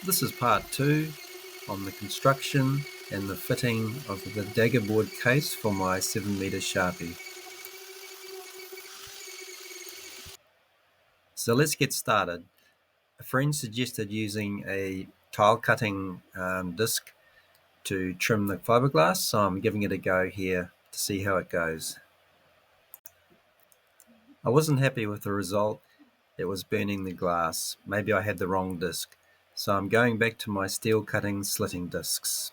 This is part 2 on the construction and the fitting of the Daggerboard case for my 7-meter Sharpie. So let's get started. A friend suggested using a tile cutting disc to trim the fiberglass, so I'm giving it a go here to see how it goes. I wasn't happy with the result. It was burning the glass. Maybe I had the wrong disc. So I'm going back to my steel cutting slitting discs.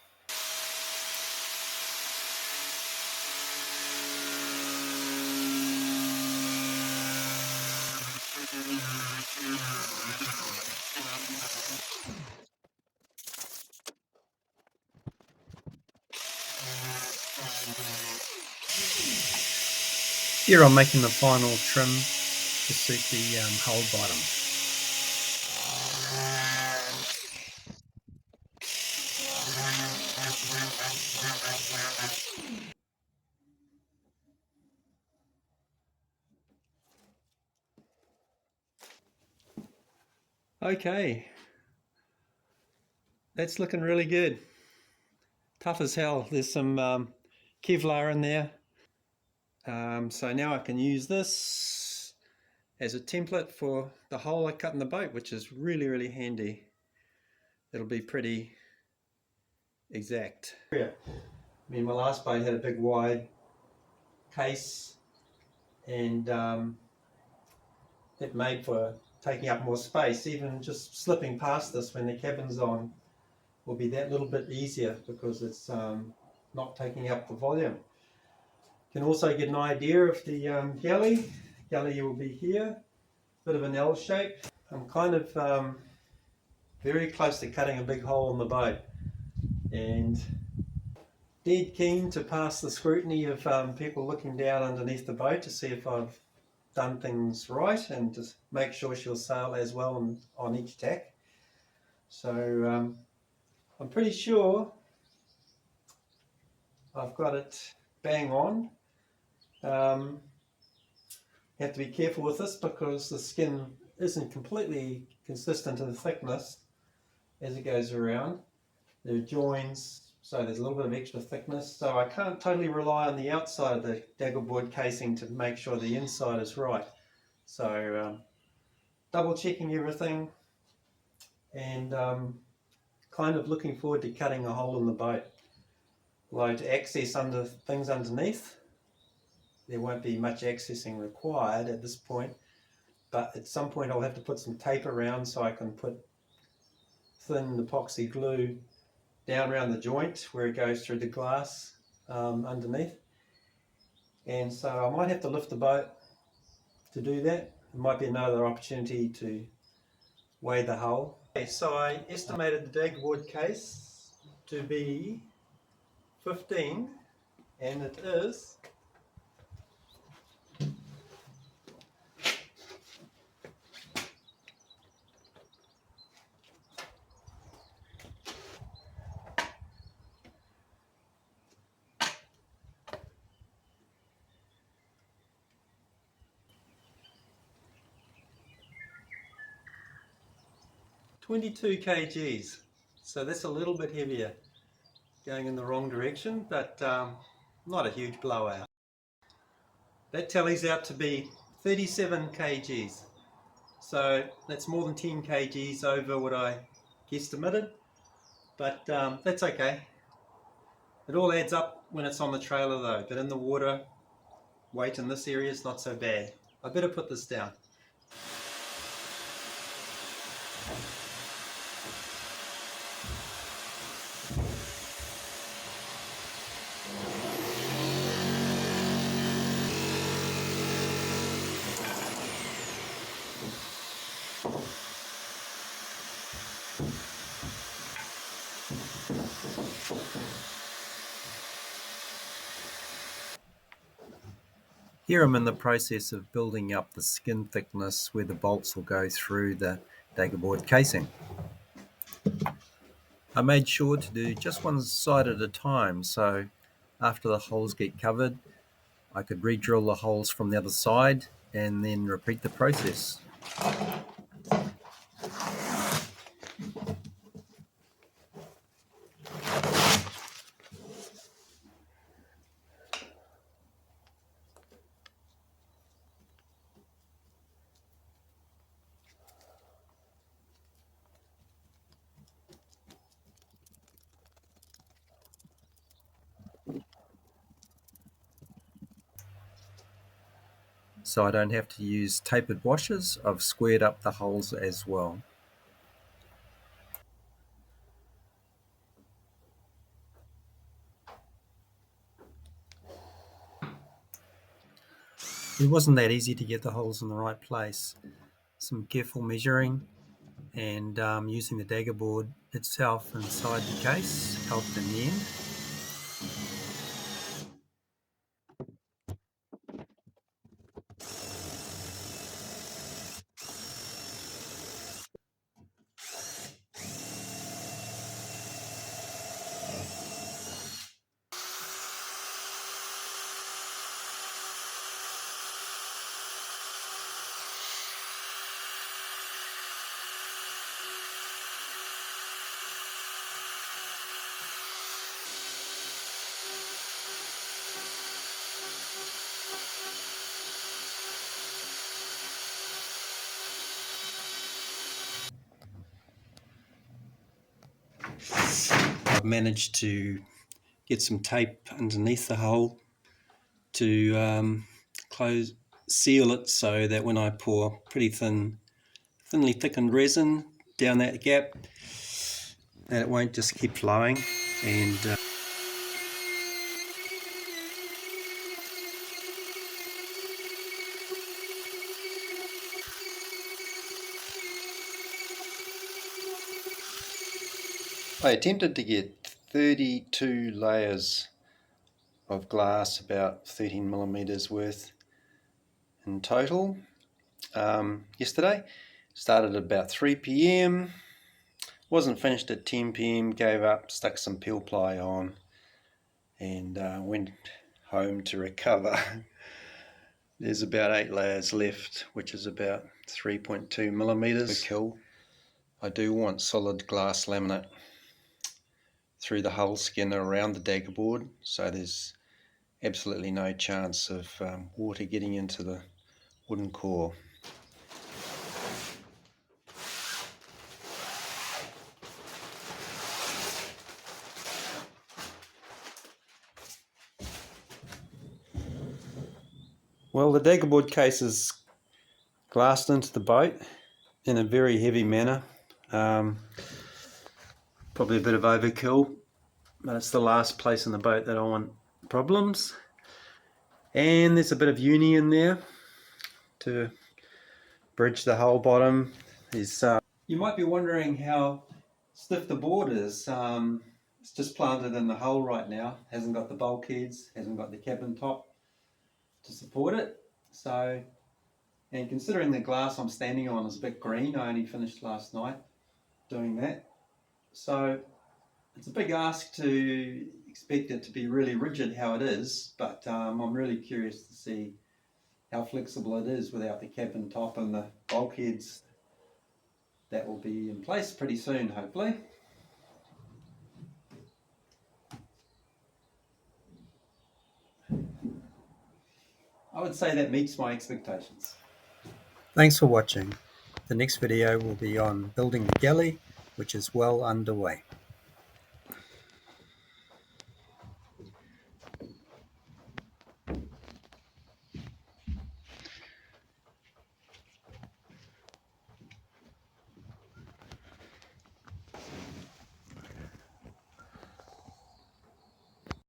Here I'm making the final trim to suit the hole bottom. Okay, that's looking really good. Tough as hell. There's some Kevlar in there. So now I can use this as a template for the hole I cut in the boat, which is really, really handy. It'll be pretty exact. I mean, my last boat had a big wide case and it made for taking up more space. Even just slipping past this when the cabin's on will be that little bit easier because it's not taking up the volume. You can also get an idea of the galley. Galley will be here, bit of an L shape. I'm kind of very close to cutting a big hole in the boat and dead keen to pass the scrutiny of people looking down underneath the boat to see if I've done things right and just make sure she'll sail as well on each tack. So I'm pretty sure I've got it bang on. You have to be careful with this because the skin isn't completely consistent in the thickness as it goes around. There are joins, so there's a little bit of extra thickness, so I can't totally rely on the outside of the Daggerboard casing to make sure the inside is right. So double checking everything and kind of looking forward to cutting a hole in the boat. Although to access things underneath, there won't be much accessing required at this point, but at some point I'll have to put some tape around so I can put thin epoxy glue down around the joint where it goes through the glass underneath. And so I might have to lift the boat to do that. There might be another opportunity to weigh the hull. Okay, so I estimated the Daggerboard case to be 15, and it is 22 kgs, so that's a little bit heavier, going in the wrong direction, but not a huge blowout. That tallies out to be 37 kgs, so that's more than 10 kgs over what I guesstimated, but that's okay. It all adds up when it's on the trailer though, but in the water, weight in this area is not so bad. I better put this down. Here I'm in the process of building up the skin thickness where the bolts will go through the Daggerboard casing. I made sure to do just one side at a time, so after the holes get covered, I could re-drill the holes from the other side and then repeat the process. so I don't have to use tapered washers. I've squared up the holes as well. It wasn't that easy to get the holes in the right place. Some careful measuring and using the Daggerboard itself inside the case helped in the end. I've managed to get some tape underneath the hole to seal it so that when I pour pretty thinly thickened resin down that gap, that it won't just keep flowing. And I attempted to get 32 layers of glass, about 13mm worth in total. Yesterday, started at about 3 p.m, wasn't finished at 10 p.m, gave up, stuck some peel ply on and went home to recover. There's about 8 layers left, which is about 3.2mm per kill. I do want solid glass laminate through the hull skin around the Daggerboard, so there's absolutely no chance of water getting into the wooden core. Well, the Daggerboard case is glassed into the boat in a very heavy manner. Probably a bit of overkill, but it's the last place in the boat that I want problems. And there's a bit of uni in there to bridge the whole bottom. You might be wondering how stiff the board is. It's just planted in the hull right now. Hasn't got the bulkheads, hasn't got the cabin top to support it. So, and considering the glass I'm standing on is a bit green, I only finished last night doing that. So it's a big ask to expect it to be really rigid how it is, but I'm really curious to see how flexible it is without the cabin top and the bulkheads. That will be in place pretty soon, hopefully. I would say that meets my expectations. Thanks for watching. The next video will be on building the galley, which is well underway.